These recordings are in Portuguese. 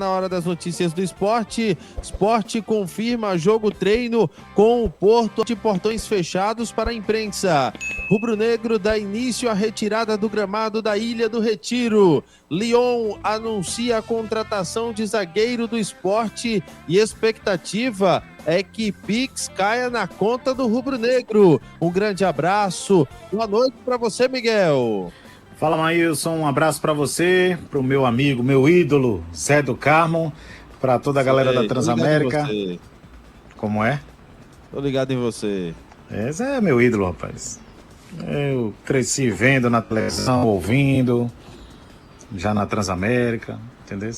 Na hora das notícias do esporte, esporte confirma jogo treino com o Porto de portões fechados para a imprensa. Rubro-negro dá início à retirada do gramado da Ilha do Retiro. Lyon anuncia a contratação de zagueiro do esporte e expectativa é que Pix caia na conta do rubro-negro. Um grande abraço, boa noite para você, Miguel. Fala, Maílson, um abraço para você, para o meu amigo, meu ídolo, Zé do Carmo, para toda a galera da Transamérica. Como é? Tô ligado em você. Esse é meu ídolo, rapaz. Eu cresci vendo na televisão, ouvindo, já na Transamérica, entendeu?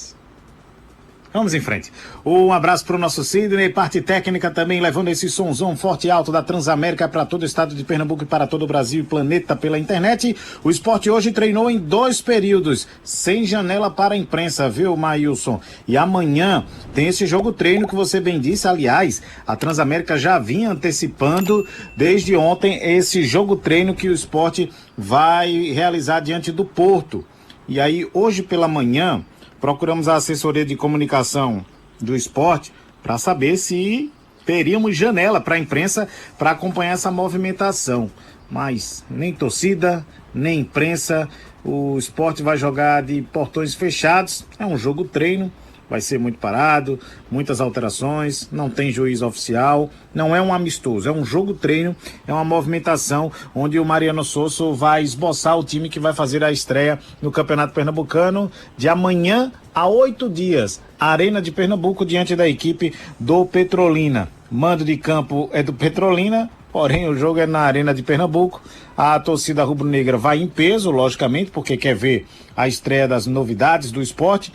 Vamos em frente. Um abraço para o nosso Sidney, parte técnica também, levando esse sonzão forte e alto da Transamérica para todo o estado de Pernambuco e para todo o Brasil e planeta pela internet. O esporte hoje treinou em 2 períodos, sem janela para a imprensa, viu, Maílson? E amanhã tem esse jogo treino que você bem disse. Aliás, a Transamérica já vinha antecipando desde ontem esse jogo treino que o esporte vai realizar diante do Porto. E aí, hoje pela manhã, procuramos a assessoria de comunicação do esporte para saber se teríamos janela para a imprensa para acompanhar essa movimentação. Mas nem torcida, nem imprensa, o esporte vai jogar de portões fechados, é um jogo treino, vai ser muito parado, muitas alterações, não tem juiz oficial, não é um amistoso, é um jogo treino, é uma movimentação onde o Mariano Sosso vai esboçar o time que vai fazer a estreia no Campeonato Pernambucano de amanhã a 8 dias, Arena de Pernambuco, diante da equipe do Petrolina. Mando de campo é do Petrolina, porém o jogo é na Arena de Pernambuco. A torcida rubro-negra vai em peso, logicamente, porque quer ver a estreia das novidades do esporte,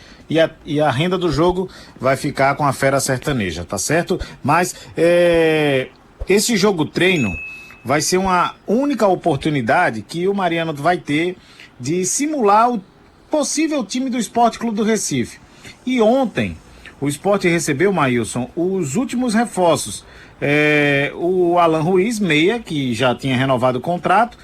e a renda do jogo vai ficar com a fera sertaneja, tá certo? Mas esse jogo treino vai ser uma única oportunidade que o Mariano vai ter de simular o possível time do Esporte Clube do Recife. E ontem o esporte recebeu, Maílson, os últimos reforços. O Alan Ruiz, meia, que já tinha renovado o contrato,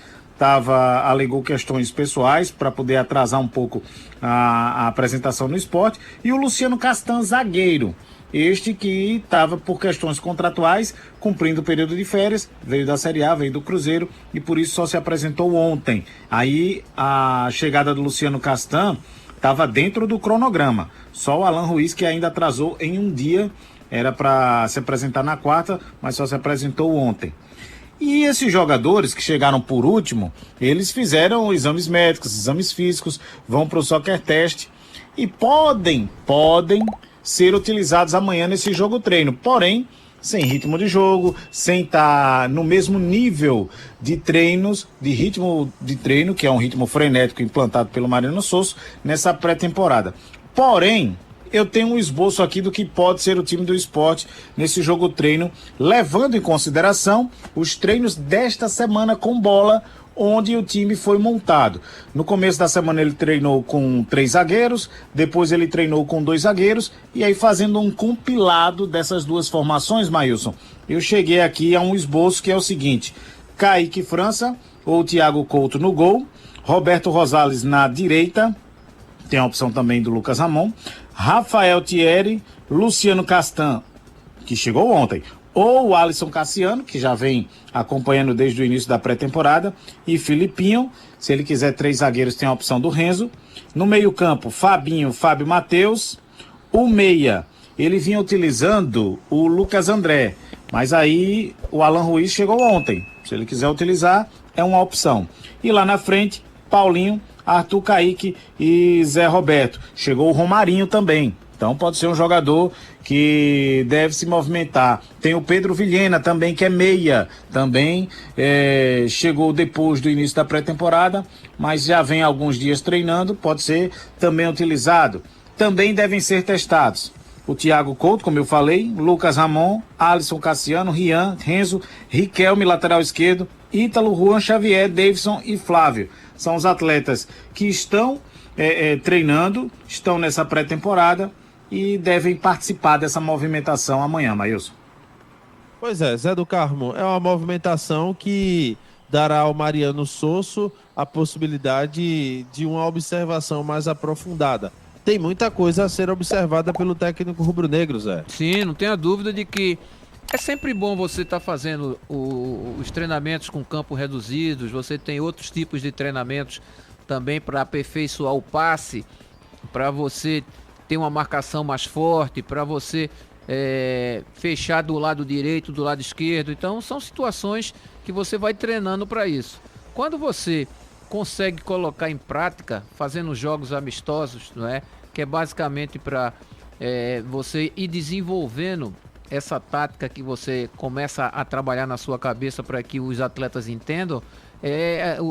alegou questões pessoais para poder atrasar um pouco a apresentação no esporte, e o Luciano Castan, zagueiro, este que estava por questões contratuais, cumprindo o período de férias, veio da Série A, veio do Cruzeiro, e por isso só se apresentou ontem. Aí a chegada do Luciano Castan estava dentro do cronograma, só o Alan Ruiz que ainda atrasou em um dia, era para se apresentar na quarta, mas só se apresentou ontem. E esses jogadores que chegaram por último, eles fizeram exames médicos, exames físicos, vão para o soccer test e podem ser utilizados amanhã nesse jogo treino, porém sem ritmo de jogo, sem estar no mesmo nível de treinos, de ritmo de treino, que é um ritmo frenético implantado pelo Mariano Sosso nessa pré-temporada. Porém, eu tenho um esboço aqui do que pode ser o time do esporte nesse jogo treino, levando em consideração os treinos desta semana com bola, onde o time foi montado. No começo da semana ele treinou com 3 zagueiros, depois ele treinou com 2 zagueiros, e aí fazendo um compilado dessas duas formações, Maílson, eu cheguei aqui a um esboço que é o seguinte: Kaique França ou Thiago Couto no gol, Roberto Rosales na direita, tem a opção também do Lucas Ramon, Rafael Thierry, Luciano Castan, que chegou ontem, ou o Alisson Cassiano, que já vem acompanhando desde o início da pré-temporada, e Filipinho. Se ele quiser 3 zagueiros, tem a opção do Renzo. No meio-campo, Fabinho, Fábio Matheus. O meia, ele vinha utilizando o Lucas André, mas aí o Alan Ruiz chegou ontem. Se ele quiser utilizar, é uma opção. E lá na frente, Paulinho, Arthur Kaique e Zé Roberto. Chegou o Romarinho também. Então pode ser um jogador que deve se movimentar. Tem o Pedro Vilhena também, que é meia. Também chegou depois do início da pré-temporada, mas já vem alguns dias treinando, pode ser também utilizado. Também devem ser testados o Thiago Couto, como eu falei, Lucas Ramon, Alisson Cassiano, Rian, Renzo, Riquelme, lateral esquerdo, Ítalo, Juan Xavier, Davidson e Flávio. São os atletas que estão treinando, estão nessa pré-temporada e devem participar dessa movimentação amanhã, Maílson. Pois é, Zé do Carmo, é uma movimentação que dará ao Mariano Sosso a possibilidade de uma observação mais aprofundada. tem muita coisa a ser observada pelo técnico rubro-negro, Zé. Sim, não tenha dúvida de que é sempre bom você estar fazendo os treinamentos com campo reduzidos, você tem outros tipos de treinamentos também para aperfeiçoar o passe, para você ter uma marcação mais forte, para você fechar do lado direito, do lado esquerdo. Então são situações que você vai treinando para isso. Quando você consegue colocar em prática, fazendo jogos amistosos, não é? Que é basicamente para você ir desenvolvendo essa tática que você começa a trabalhar na sua cabeça para que os atletas entendam,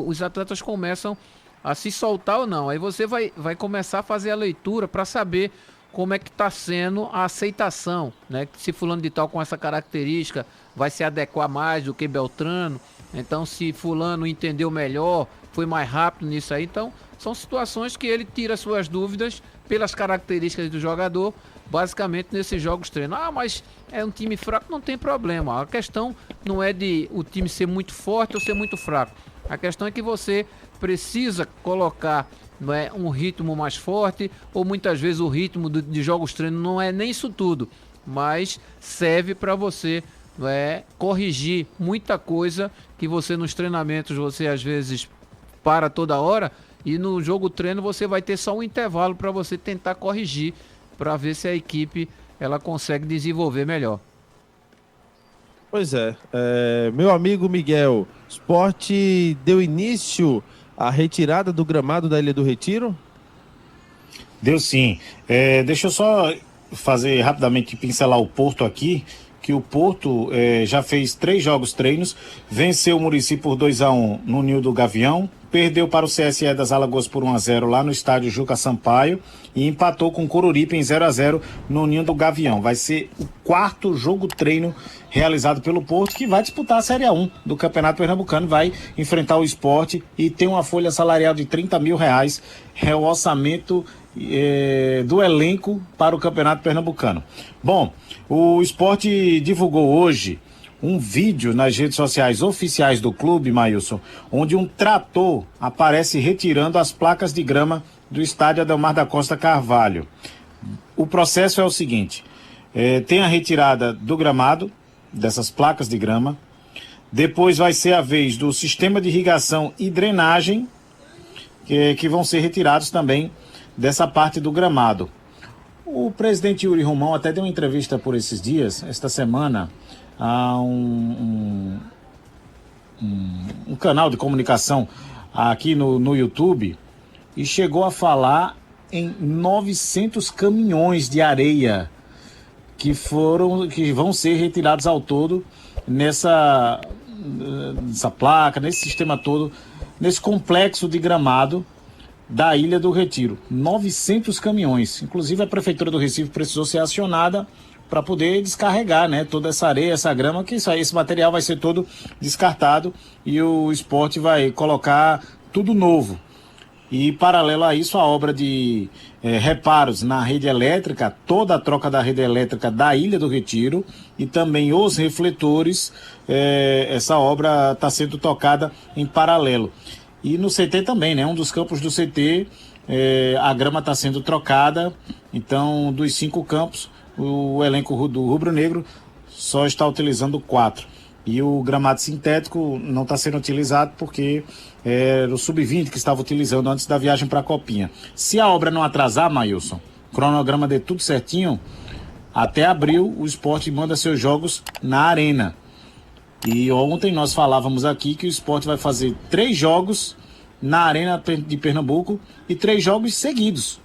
os atletas começam a se soltar ou não. Aí você vai começar a fazer a leitura para saber como é que está sendo a aceitação, né? Se fulano de tal com essa característica vai se adequar mais do que Beltrano, então se fulano entendeu melhor, foi mais rápido nisso aí. Então são situações que ele tira suas dúvidas pelas características do jogador, basicamente nesses jogos treino. Mas é um time fraco, não tem problema. A questão não é de o time ser muito forte ou ser muito fraco. A questão é que você precisa colocar, não é, um ritmo mais forte, ou muitas vezes o ritmo de jogos treino não é nem isso tudo, mas serve para você, não é, corrigir muita coisa que você nos treinamentos você às vezes para toda hora, e no jogo treino você vai ter só um intervalo para você tentar corrigir, para ver se a equipe ela consegue desenvolver melhor. Pois é, meu amigo Miguel, Sport deu início à retirada do gramado da Ilha do Retiro? Deu sim. Deixa eu só fazer rapidamente, pincelar o Porto aqui, que o Porto já fez 3 jogos treinos, venceu o Muricy por 2-1 no Ninho do Gavião, perdeu para o CSE das Alagoas por 1-0 lá no estádio Juca Sampaio e empatou com o Coruripe em 0-0 no Ninho do Gavião. Vai ser o 4º jogo treino realizado pelo Porto, que vai disputar a Série A1 do Campeonato Pernambucano, vai enfrentar o Sport e tem uma folha salarial de R$30 mil, é o orçamento do elenco para o Campeonato Pernambucano. Bom, o Sport divulgou hoje um vídeo nas redes sociais oficiais do clube, Maílson, onde um trator aparece retirando as placas de grama do estádio Adelmar da Costa Carvalho. O processo é o seguinte: tem a retirada do gramado, dessas placas de grama, depois vai ser a vez do sistema de irrigação e drenagem, que vão ser retirados também dessa parte do gramado. O presidente Yuri Romão até deu uma entrevista por esses dias, esta semana, a um canal de comunicação aqui no YouTube, e chegou a falar em 900 caminhões de areia que vão ser retirados ao todo nessa placa, nesse sistema todo, nesse complexo de gramado da Ilha do Retiro. 900 caminhões. Inclusive a Prefeitura do Recife precisou ser acionada para poder descarregar, né, toda essa areia, essa grama, que esse material vai ser todo descartado e o Sport vai colocar tudo novo. E paralelo a isso, a obra de reparos na rede elétrica, toda a troca da rede elétrica da Ilha do Retiro e também os refletores, essa obra está sendo tocada em paralelo. E no CT também, né? Um dos campos do CT, a grama está sendo trocada. Então, dos 5 campos, o elenco do Rubro Negro só está utilizando 4. E o gramado sintético não está sendo utilizado porque era o Sub-20 que estava utilizando antes da viagem para a Copinha. Se a obra não atrasar, Maílson, cronograma de tudo certinho, até abril o Sport manda seus jogos na Arena. E ontem nós falávamos aqui que o Sport vai fazer 3 jogos na Arena de Pernambuco e 3 jogos seguidos,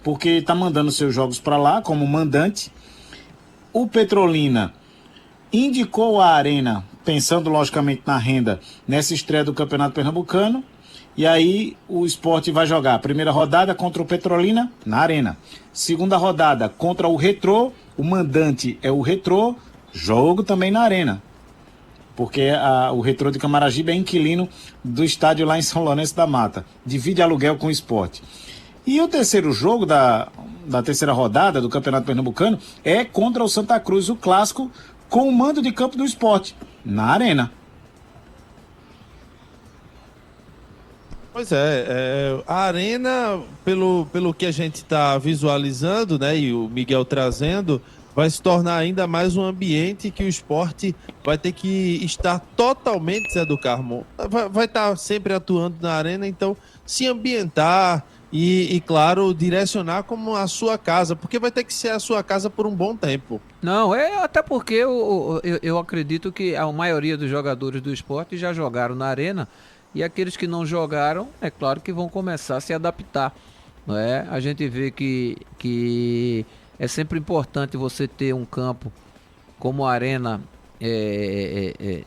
porque está mandando seus jogos para lá como mandante. O Petrolina indicou a Arena, pensando logicamente na renda, nessa estreia do Campeonato Pernambucano, e aí o Sport vai jogar a primeira rodada contra o Petrolina na Arena, segunda rodada contra o Retrô, o mandante é o Retrô, jogo também na Arena, porque o Retrô de Camaragibe é inquilino do estádio lá em São Lourenço da Mata, divide aluguel com o Sport. E o terceiro jogo da terceira rodada do Campeonato Pernambucano é contra o Santa Cruz, o clássico, com o mando de campo do Sport, na Arena. Pois a Arena, pelo que a gente está visualizando, né, e o Miguel trazendo, vai se tornar ainda mais um ambiente que o esporte vai ter que estar totalmente, Zé do Carmo, vai estar sempre atuando na Arena, então se ambientar e, claro, direcionar como a sua casa, porque vai ter que ser a sua casa por um bom tempo. Não, até porque eu acredito que a maioria dos jogadores do esporte já jogaram na Arena. E aqueles que não jogaram, é claro que vão começar a se adaptar. Não é? A gente vê que é sempre importante você ter um campo como a Arena, é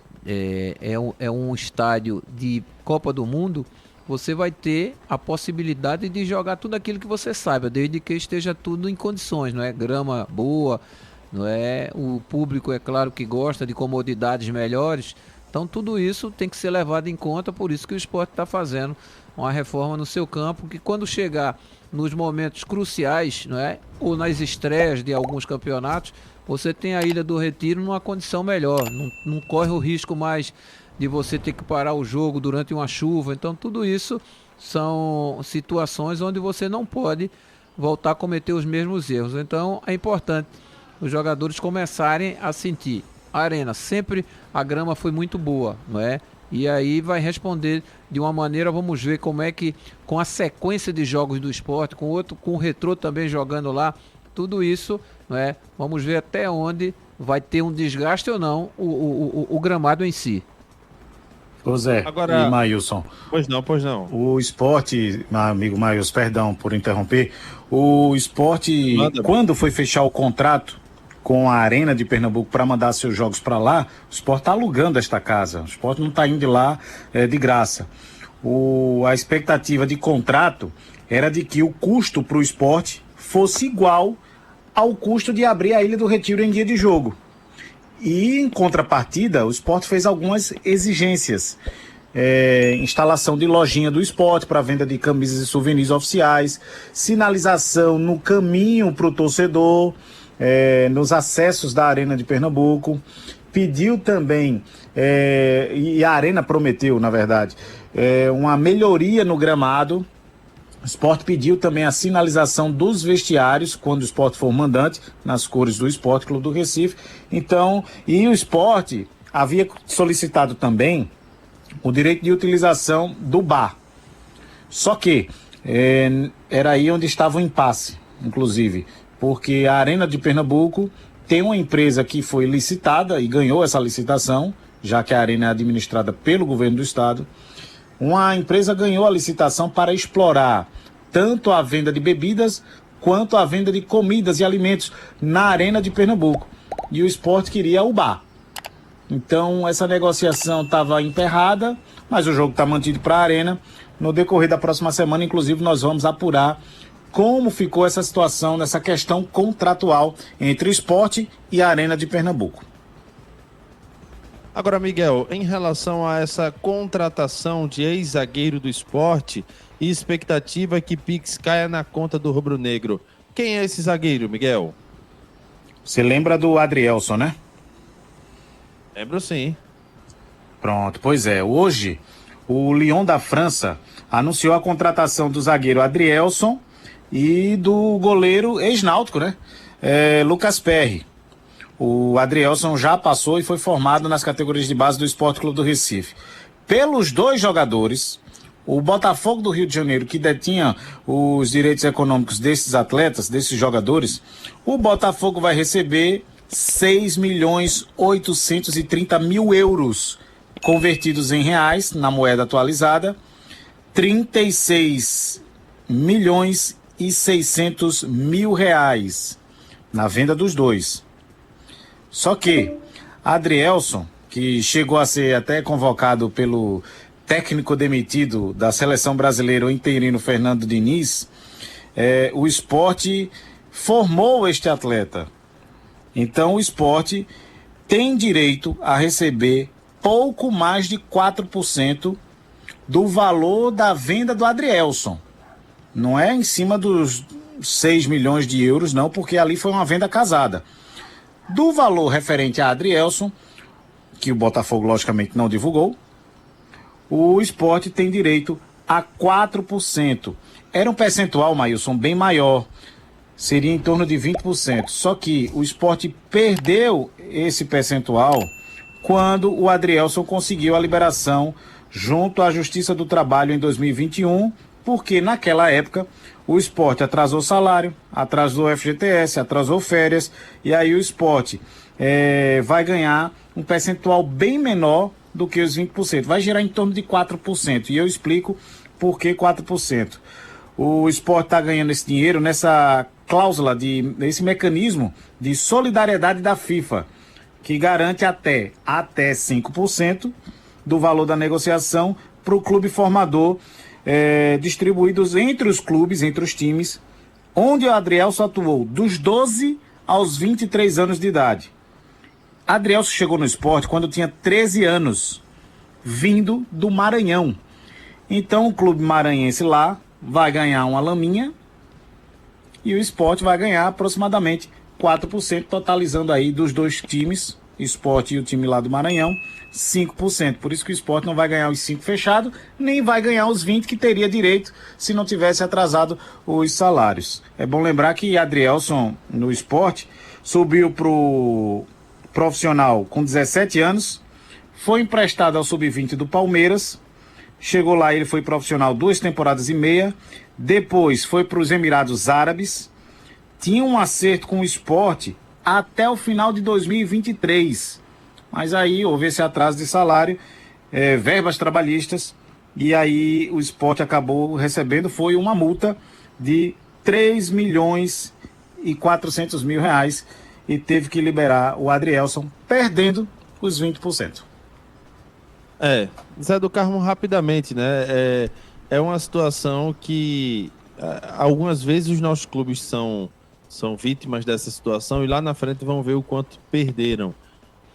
um estádio de Copa do Mundo. Você vai ter a possibilidade de jogar tudo aquilo que você saiba, desde que esteja tudo em condições, não é? Grama boa, não é? O público, é claro, que gosta de comodidades melhores. Então tudo isso tem que ser levado em conta, por isso que o esporte está fazendo uma reforma no seu campo, que quando chegar nos momentos cruciais, não é? Ou nas estreias de alguns campeonatos, você tem a Ilha do Retiro numa condição melhor, não corre o risco mais de você ter que parar o jogo durante uma chuva. Então tudo isso são situações onde você não pode voltar a cometer os mesmos erros. Então é importante os jogadores começarem a sentir. A Arena, sempre a grama foi muito boa, não é? E aí vai responder de uma maneira, vamos ver como é que, com a sequência de jogos do esporte, com o Retrô também jogando lá, tudo isso, não é? Vamos ver até onde vai ter um desgaste ou não o gramado em si. Ô Zé, agora, e Maílson. Pois não. O esporte, meu amigo Maílson, perdão por interromper, o esporte, quando foi fechar o contrato com a Arena de Pernambuco para mandar seus jogos para lá, o esporte está alugando esta casa. O esporte não está indo lá de graça. A expectativa de contrato era de que o custo para o esporte fosse igual ao custo de abrir a Ilha do Retiro em dia de jogo. E, em contrapartida, o esporte fez algumas exigências. Instalação de lojinha do esporte para venda de camisas e souvenirs oficiais, sinalização no caminho para o torcedor, nos acessos da Arena de Pernambuco. Pediu também, e a Arena prometeu, na verdade, uma melhoria no gramado. O esporte pediu também a sinalização dos vestiários, quando o esporte for mandante, nas cores do Esporte Clube do Recife. Então, e o esporte havia solicitado também o direito de utilização do bar. Só que era aí onde estava o impasse, inclusive, porque a Arena de Pernambuco tem uma empresa que foi licitada e ganhou essa licitação, já que a Arena é administrada pelo governo do estado. Uma empresa ganhou a licitação para explorar tanto a venda de bebidas quanto a venda de comidas e alimentos na Arena de Pernambuco. E o esporte queria o bar. Então essa negociação estava emperrada, mas o jogo está mantido para a Arena. No decorrer da próxima semana, inclusive, nós vamos apurar como ficou essa situação, nessa questão contratual entre o esporte e a Arena de Pernambuco. Agora, Miguel, em relação a essa contratação de ex-zagueiro do esporte e expectativa que Pix caia na conta do rubro-negro, quem é esse zagueiro, Miguel? Você lembra do Adrielson, né? Lembro sim. Pronto, pois é. Hoje, o Lyon da França anunciou a contratação do zagueiro Adrielson e do goleiro ex-náutico, né? Lucas Perry. O Adrielson já passou e foi formado nas categorias de base do Esporte Clube do Recife. Pelos dois jogadores, o Botafogo do Rio de Janeiro, que detinha os direitos econômicos desses atletas, desses jogadores, o Botafogo vai receber 6.830.000 euros, convertidos em reais, na moeda atualizada, 36.600.000 reais na venda dos dois. Só que Adrielson, que chegou a ser até convocado pelo técnico demitido da seleção brasileira, o interino Fernando Diniz, o esporte formou este atleta. Então o esporte tem direito a receber pouco mais de 4% do valor da venda do Adrielson. Não é em cima dos 6 milhões de euros, não, porque ali foi uma venda casada. Do valor referente a Adrielson, que o Botafogo logicamente não divulgou, o esporte tem direito a 4%. Era um percentual, Maílson, bem maior. Seria em torno de 20%. Só que o Sport perdeu esse percentual quando o Adrielson conseguiu a liberação junto à Justiça do Trabalho em 2021, porque naquela época o Sport atrasou salário, atrasou FGTS, atrasou férias, e aí o Sport vai ganhar um percentual bem menor do que os 20%. Vai girar em torno de 4%. E eu explico por que 4%. O Sport está ganhando esse dinheiro nessa cláusula, nesse mecanismo de solidariedade da FIFA, que garante até 5% do valor da negociação para o clube formador, distribuídos entre os clubes, entre os times, onde o Adrielson atuou dos 12 aos 23 anos de idade. Adrielson chegou no Sport quando tinha 13 anos, vindo do Maranhão. Então o clube maranhense lá vai ganhar uma laminha e o Sport vai ganhar aproximadamente 4%, totalizando aí dos dois times, Sport e o time lá do Maranhão, 5%. Por isso que o Sport não vai ganhar os 5 fechados, nem vai ganhar os 20 que teria direito se não tivesse atrasado os salários. É bom lembrar que Adrielson no Sport subiu pro profissional com 17 anos, foi emprestado ao sub-20 do Palmeiras, chegou lá, ele foi profissional 2 temporadas e meia, depois foi para os Emirados Árabes, tinha um acerto com o Sport até o final de 2023, mas aí houve esse atraso de salário, verbas trabalhistas, e aí o Sport acabou recebendo, foi uma multa de 3.400.000 reais, e teve que liberar o Adrielson, perdendo os 20%. Zé do Carmo, rapidamente, né? É uma situação que algumas vezes os nossos clubes são vítimas dessa situação e lá na frente vão ver o quanto perderam.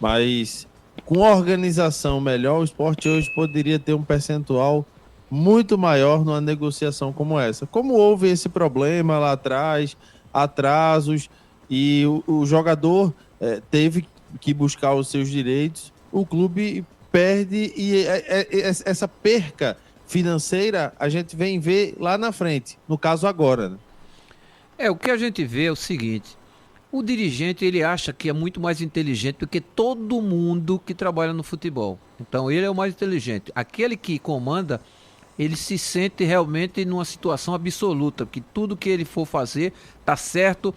Mas com organização melhor, o Sport hoje poderia ter um percentual muito maior numa negociação como essa. Como houve esse problema lá atrás, atrasos, e o jogador teve que buscar os seus direitos, o clube perde, e essa perca financeira a gente vem ver lá na frente, no caso agora, né? O que a gente vê é o seguinte: o dirigente, ele acha que é muito mais inteligente do que todo mundo que trabalha no futebol. Então ele é o mais inteligente. Aquele que comanda, ele se sente realmente numa situação absoluta, que tudo que ele for fazer está certo,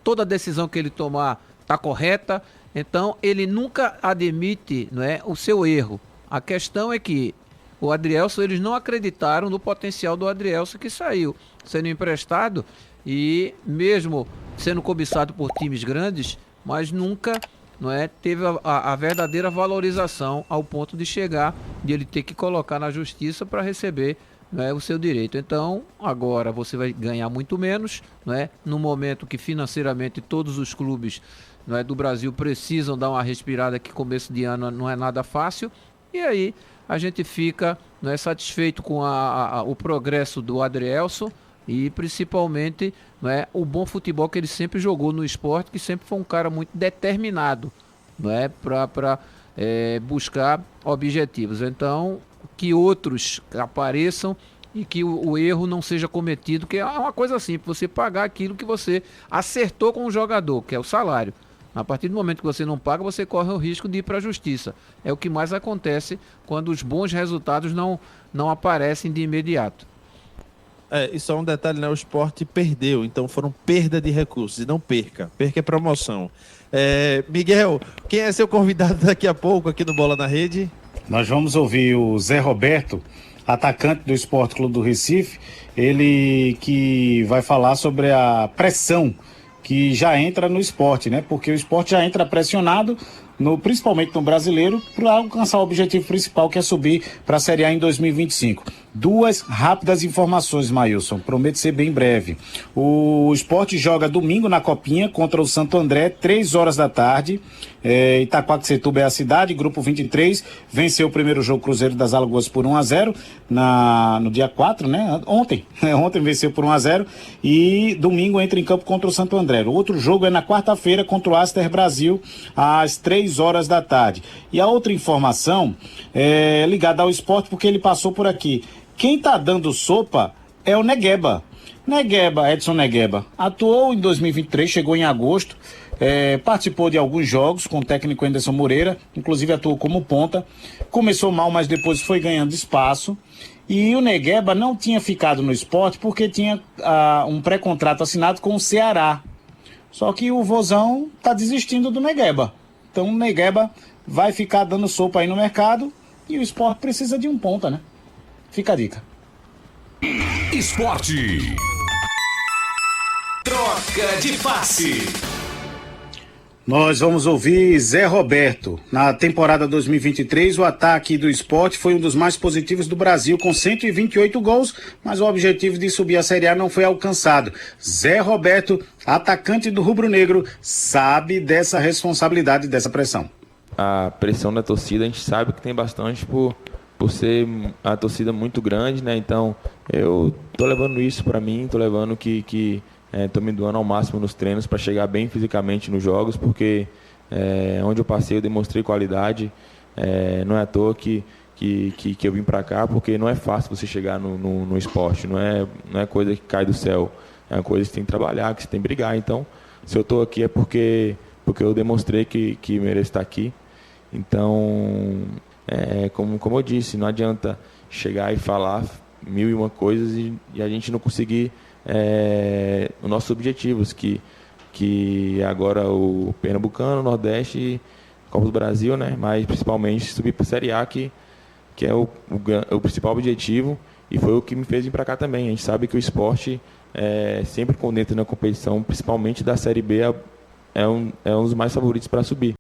toda decisão que ele tomar está correta. Então ele nunca admite, não é, o seu erro. A questão é que o Adrielson, eles não acreditaram no potencial do Adrielson, que saiu sendo emprestado e mesmo sendo cobiçado por times grandes, mas nunca, não é, teve a verdadeira valorização ao ponto de chegar, de ele ter que colocar na justiça para receber, não é, o seu direito. Então agora você vai ganhar muito menos, não é, no momento que financeiramente todos os clubes, não é, do Brasil precisam dar uma respirada, que começo de ano não é nada fácil, e aí a gente fica, não é, satisfeito com o progresso do Adrielson e principalmente, não é, o bom futebol que ele sempre jogou no Sport, que sempre foi um cara muito determinado, não é, para buscar objetivos. Então, que outros apareçam e que o erro não seja cometido, que é uma coisa simples, você pagar aquilo que você acertou com o jogador, que é o salário. A partir do momento que você não paga, você corre o risco de ir para a justiça. É o que mais acontece quando os bons resultados não aparecem de imediato. E só um detalhe, né? O Sport perdeu, então foram perda de recursos, e não perca. Perca é promoção. Miguel, quem é seu convidado daqui a pouco aqui no Bola na Rede? Nós vamos ouvir o Zé Roberto, atacante do Sport Clube do Recife, ele que vai falar sobre a pressão que já entra no esporte, né? Porque o esporte já entra pressionado, principalmente no Brasileiro, para alcançar o objetivo principal, que é subir para a Série A em 2025. Duas rápidas informações, Maílson, prometo ser bem breve. O Sport joga domingo na Copinha contra o Santo André, 3 horas da tarde. Itaquaquecetuba é a cidade, grupo 23, venceu o primeiro jogo Cruzeiro das Alagoas por 1-0 no dia 4, né? Ontem venceu por 1-0 e domingo entra em campo contra o Santo André. O outro jogo é na quarta-feira contra o Aster Brasil, às 3 horas da tarde. E a outra informação é ligada ao esporte, porque ele passou por aqui. Quem está dando sopa é o Negueba. Edson Negueba, atuou em 2023, chegou em agosto, participou de alguns jogos com o técnico Anderson Moreira, inclusive atuou como ponta. Começou mal, mas depois foi ganhando espaço. E o Negueba não tinha ficado no Sport porque tinha um pré-contrato assinado com o Ceará. Só que o Vozão está desistindo do Negueba. Então o Negueba vai ficar dando sopa aí no mercado e o Sport precisa de um ponta, né? Fica a dica. Esporte. Troca de passe. Nós vamos ouvir Zé Roberto. Na temporada 2023, o ataque do Sport foi um dos mais positivos do Brasil, com 128 gols, mas o objetivo de subir a Série A não foi alcançado. Zé Roberto, atacante do Rubro Negro, sabe dessa responsabilidade, dessa pressão. A pressão da torcida, a gente sabe que tem bastante por ser a torcida muito grande, né? Então, eu tô levando isso para mim, tô levando que tô me doando ao máximo nos treinos para chegar bem fisicamente nos jogos, porque onde eu passei eu demonstrei qualidade. Não é à toa que eu vim para cá, porque não é fácil você chegar no esporte, não é coisa que cai do céu, é uma coisa que você tem que trabalhar, que você tem que brigar. Então, se eu estou aqui é porque eu demonstrei que mereço estar aqui. Então, como eu disse, não adianta chegar e falar mil e uma coisas e a gente não conseguir os nossos objetivos, que agora o Pernambucano, Nordeste, Copa do Brasil, né? Mas principalmente subir para a Série A, que é o principal objetivo, e foi o que me fez vir para cá também. A gente sabe que o esporte, sempre quando entra na competição, principalmente da Série B, é um dos mais favoritos para subir.